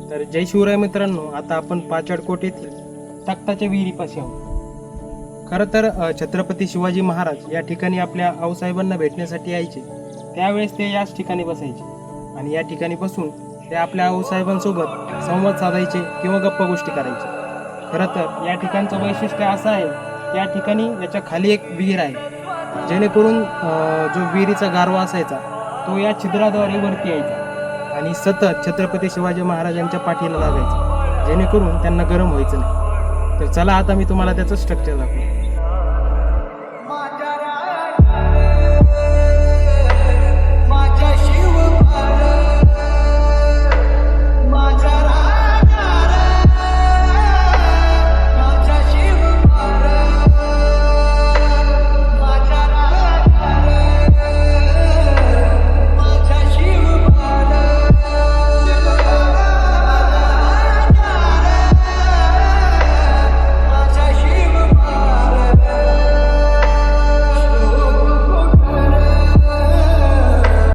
तर जय शिवराय मित्रांनो, आता आपण पाचडकोट येथील तख्ताच्या विहिरीपाशी आहोत. खरं तर छत्रपती शिवाजी महाराज या ठिकाणी आपल्या आऊसाहेबांना भेटण्यासाठी यायचे. त्यावेळेस ते याच ठिकाणी बसायचे आणि या ठिकाणी बसून ते आपल्या आऊसाहेबांसोबत संवाद साधायचे किंवा गप्पा गोष्टी करायचे. खरं तर या ठिकाणचं वैशिष्ट्य असं आहे की या ठिकाणी याच्या खाली एक विहीर आहे, जेणेकरून जो विहिरीचा गारवा असायचा तो या छिद्राद्वारे वरती यायचा आणि सतत छत्रपती शिवाजी महाराजांच्या पाठीला लागायचं, जेणेकरून त्यांना गरम व्हायचं नाही. तर चला आता मी तुम्हाला त्याचं स्ट्रक्चर दाखवतो.